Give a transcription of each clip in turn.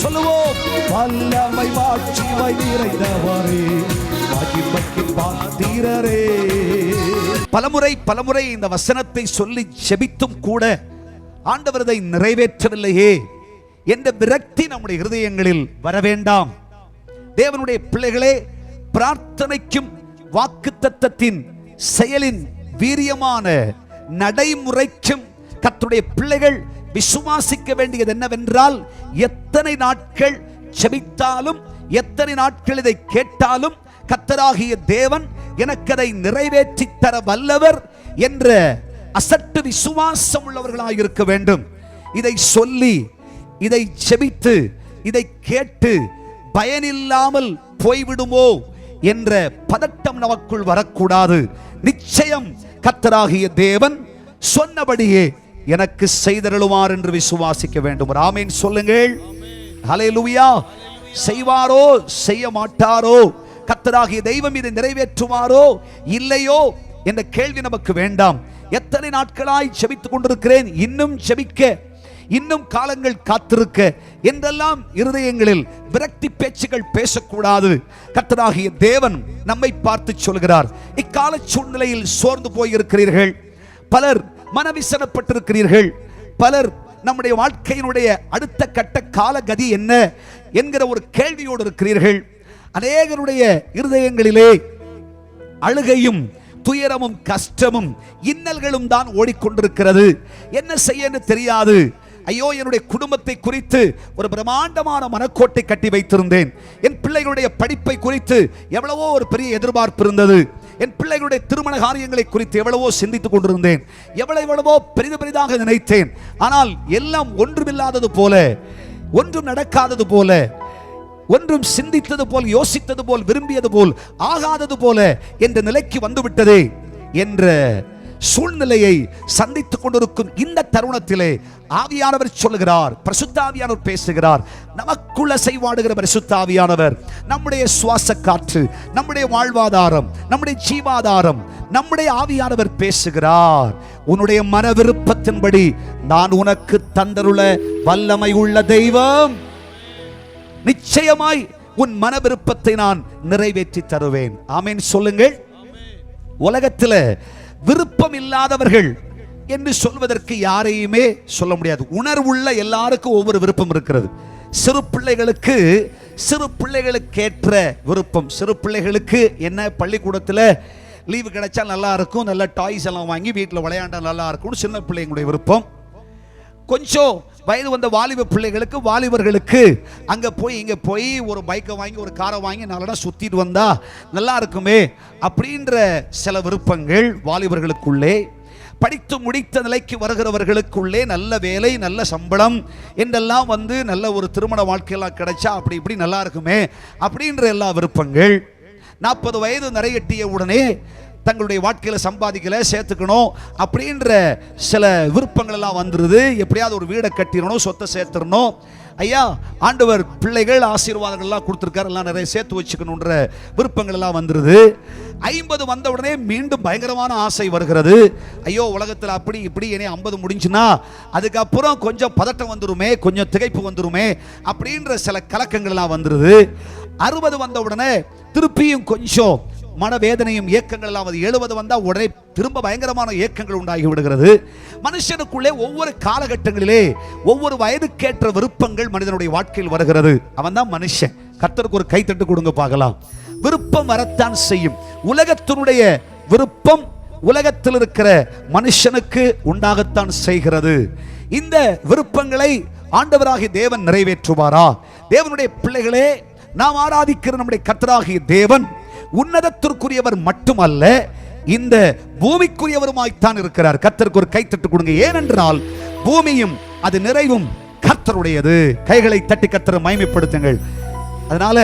சொல்லுவோம். வல்லமை மாட்சிமை நிறைந்தவரே, மகிமைக்கு பாத்திரரே. பலமுறை இந்த வசனத்தை சொல்லி ஜெபித்தும் கூட ஆண்டவர் இதை நிறைவேற்றவில்லையே என்ற விரக்தி நம்முடைய இருதயங்களில் வர வேண்டாம். தேவனுடைய பிள்ளைகளே, பிரார்த்தனைக்கும் வாக்குத்தத்தத்தின் செயலின் வீரியமான நடைமுறைக்கும் கர்த்தருடைய பிள்ளைகள் விசுவாசிக்க வேண்டியது என்னவென்றால், எத்தனை நாட்கள் ஜெபித்தாலும், எத்தனை நாட்கள் இதை கேட்டாலும் கர்த்தராகிய தேவன் எனக்கு அதை நிறைவேற்றி தர வல்லவர் என்ற அசட்டு விசுவாசம் உள்ளவர்களாக இருக்க வேண்டும். இதை சொல்லி, இதை ஜெபித்து, இதை கேட்டு பயனில்லாமல் போய்விடுமோ என்ற பதட்டம் நமக்குள் வரக்கூடாது. நிச்சயம் கர்த்தராகிய தேவன் சொன்னபடியே எனக்கு செய்தருளுவார் என்று விசுவாசிக்க வேண்டும். ஆமென் சொல்லுங்கள். ஹல்லேலூயா. செய்வாரோ செய்ய மாட்டாரோ, கர்த்தராகிய தெய்வம் இதை நிறைவேற்றுவாரோ இல்லையோ என்ற கேள்வி நமக்கு வேண்டாம். எத்தனை நாட்களாய் ஜெபித்துக் கொண்டிருக்கிறேன், இன்னும் ஜெபிக்க, இன்னும் காலங்கள் காத்திருக்க என்றெல்லாம் இருதயங்களில் விரக்தி பேச்சுகள் பேசக்கூடாது. கர்த்தராகிய தேவன் நம்மை பார்த்து சொல்கிறார், இக்கால சூழ்நிலையில் சோர்ந்து போயிருக்கிறீர்கள், பலர் மனவிசனப்பட்டிருக்கிறீர்கள், பலர் நம்முடைய வாழ்க்கையினுடைய அடுத்த கட்ட கால கதி என்ன என்கிற ஒரு கேள்வியோடு இருக்கிறீர்கள். அநேகருடைய இருதயங்களிலே அழுகையும் துயரமும் கஷ்டமும் இன்னல்களும் தான் ஓடிக்கொண்டிருக்கிறது. என்ன செய்ய தெரியாது. ஐயோ, என்னுடைய குடும்பத்தை குறித்து ஒரு பிரம்மாண்டமான மனக்கோட்டை கட்டி வைத்திருந்தேன். என் பிள்ளைகளுடைய படிப்பை குறித்து எவ்வளவோ ஒரு பெரிய எதிர்பார்ப்பு இருந்தது. என் பிள்ளைகளுடைய திருமண காரியங்களை குறித்து எவ்வளவோ சிந்தித்துக் கொண்டிருந்தேன், எவ்வளவோ பெரிதாக நினைத்தேன். ஆனால் எல்லாம் ஒன்றுமில்லாதது போல, ஒன்றும் நடக்காதது போல, ஒன்றும் சிந்தித்தது போல், யோசித்தது போல், விரும்பியது போல், ஆகாதது போல என்ற நிலைக்கு வந்துவிட்டதே என்ற சூழ்நிலையை சந்தித்துக் கொண்டிருக்கும் இந்த தருணத்திலே ஆவியானவர் சொல்லுகிறார், பரிசுத்த ஆவியானவர் பேசுகிறார். நமக்குள்ள செய்வாடுகிற பரிசுத்த ஆவியானவர், நம்முடைய சுவாச காற்று, நம்முடைய வாழ்வாதாரம், நம்முடைய ஜீவாதாரம், நம்முடைய ஆவியானவர் பேசுகிறார். உன்னுடைய மன விருப்பத்தின்படி நான் உனக்கு தந்தருள வல்லமை உள்ள தெய்வம், நிச்சயமாய் உன் மன விருப்பத்தை நான் நிறைவேற்றி தருவேன். ஆமென் சொல்லுங்கள். உலகத்தில் விருப்பம் இல்லாதவர்கள் என்று சொல்வதற்கு யாரையுமே சொல்ல முடியாது. உணர்வுள்ள எல்லாருக்கும் ஒவ்வொரு விருப்பம் இருக்கிறது. சிறு பிள்ளைகளுக்கு ஏற்ற விருப்பம். சிறு பிள்ளைகளுக்கு என்ன, பள்ளிக்கூடத்தில் லீவு கிடைச்சா நல்லா இருக்கும், நல்ல டாய்ஸ் எல்லாம் வாங்கி வீட்டில் விளையாண்டா நல்லா இருக்கும்னு சின்ன பிள்ளைங்களுடைய விருப்பம். கொஞ்சம் வயது வந்த வாலிப பிள்ளைகளுக்கு, வாலிபர்களுக்கு அங்கே போய் இங்கே போய் ஒரு பைக்கை வாங்கி ஒரு காரை வாங்கி நல்லா சுற்றிட்டு வந்தா நல்லா இருக்குமே அப்படின்ற சில விருப்பங்கள் வாலிபர்களுக்குள்ளே. படித்து முடித்த நிலைக்கு வருகிறவர்களுக்குள்ளே நல்ல வேலை, நல்ல சம்பளம் என்றெல்லாம் வந்து நல்ல ஒரு திருமண வாழ்க்கையெல்லாம் கிடைச்சா அப்படி இப்படி நல்லா இருக்குமே அப்படின்ற எல்லா விருப்பங்கள். 40 வயது நிறையட்டிய உடனே தங்களுடைய வாழ்க்கையில் சம்பாதிக்கல, சேர்த்துக்கணும் அப்படின்ற சில விருப்பங்கள் எல்லாம் வந்துடுது. எப்படியாவது ஒரு வீடை கட்டிடணும், சொத்தை சேர்த்துடணும். ஐயா, ஆண்டவர் பிள்ளைகள் ஆசீர்வாதங்கள் எல்லாம் கொடுத்துருக்காரு, எல்லாம் நிறைய சேர்த்து வச்சுக்கணுன்ற விருப்பங்கள் எல்லாம் வந்துடுது. 50 வந்த உடனே மீண்டும் பயங்கரமான ஆசை வருகிறது. ஐயோ, உலகத்தில் அப்படி இப்படி இனி 50 முடிஞ்சுன்னா அதுக்கப்புறம் கொஞ்சம் பதட்டம் வந்துருமே, கொஞ்சம் திகைப்பு வந்துருமே அப்படின்ற சில கலக்கங்கள் எல்லாம் வந்துடுது. 60 வந்த உடனே திருப்பியும் கொஞ்சம் மனவேதனையும் ஏக்கங்கள் எல்லாம். 70 வந்தா உடனே திரும்ப பயங்கரமான ஏக்கங்கள் உண்டாகி விடுகிறது. மனுஷனுக்குள்ளே ஒவ்வொரு காலகட்டங்களிலே ஒவ்வொரு வயதுக்கேற்ற விருப்பங்கள் மனிதனுடைய வாழ்க்கையில் வருகிறது. அவன் தான் மனுஷன். கர்த்தருக்கு ஒரு கைத்தட்டு கொடுங்க பார்க்கலாம். விருப்பம் வரத்தான் செய்யும். உலகத்தினுடைய விருப்பம் உலகத்தில் இருக்கிற மனுஷனுக்கு உண்டாகத்தான் செய்கிறது. இந்த விருப்பங்களை ஆண்டவராகிய தேவன் நிறைவேற்றுவாரா? தேவனுடைய பிள்ளைகளே, நாம் ஆராதிக்கிற நம்முடைய கர்த்தராகிய தேவன் உன்னதத்திற்குரியவர் மட்டுமல்ல, இந்த பூமிக்குரியவருமாய்த்தான் இருக்கிறார். கர்த்தருக்கு ஒரு கைத்தட்டு கொடுங்க. ஏனென்றால் பூமியும் அது நிறைவும் கர்த்தருடையது. கைகளை தட்டி கர்த்தரை மகிமைப்படுத்துங்கள். அதனால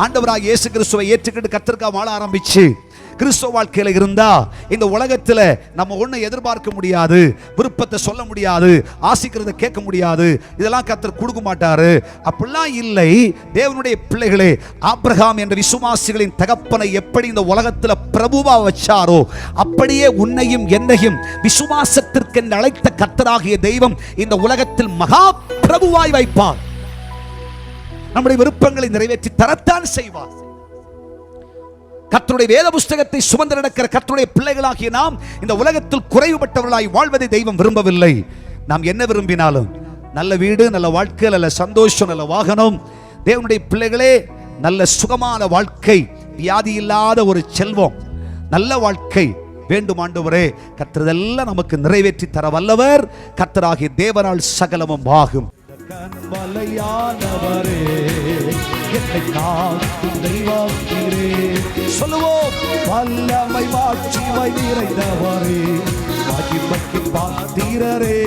ஆண்டவராகிய இயேசு கிறிஸ்துவை ஏற்றுக்கிட்டு கர்த்தருக்காக வாழ ஆரம்பிச்சு கிறிஸ்துவ வாழ்க்கையில இருந்தா இந்த உலகத்துல நம்ம ஒண்ணு எதிர்பார்க்க முடியாது, விருப்பத்தை சொல்ல முடியாது, ஆசிக்கிறத கேட்க முடியாது, இதெல்லாம் கர்த்தர் கொடுக்க மாட்டாரு. அப்படிலாம் இல்லை. தேவனுடைய பிள்ளைகளே, ஆபிரகாம் என்ற விசுவாசிகளின் தகப்பனை எப்படி இந்த உலகத்துல பிரபுவா வச்சாரோ அப்படியே உன்னையும் என்னையும் விசுவாசத்திற்கு அழைத்த கர்த்தராகிய தெய்வம் இந்த உலகத்தில் மகா பிரபுவாய் வைப்பார். நம்முடைய விருப்பங்களை நிறைவேற்றி தரத்தான் செய்வார். கர்த்தருடைய வேத புஸ்தகத்தை சுமந்து நடக்கிற கர்த்தருடைய பிள்ளைகளாகிய நாம் இந்த உலகத்தில் குறைவுபட்டவர்களாய் வாழ்வதை தெய்வம் விரும்பவில்லை. நாம் என்ன விரும்பினாலும் நல்ல வீடு, நல்ல வாழ்க்கை, நல்ல சந்தோஷம், நல்ல வாகனம், தேவனுடைய பிள்ளைகளே நல்ல சுகமான வாழ்க்கை, வியாதி இல்லாத ஒரு செல்வம், நல்ல வாழ்க்கை வேண்டும் ஆண்டவரே. கர்த்தர் இதெல்லாம் நமக்கு நிறைவேற்றி தர வல்லவர். கர்த்தராகிய தேவனால் சகலமும் ஆகும். கண்மலையானவரே, என்னை காக்கும் தெய்வம் நீரே. சொல்லுவோம், வல்லமை மாட்சிமை நிறைந்தவரே, மகிமைக்கு பாத்திரரே.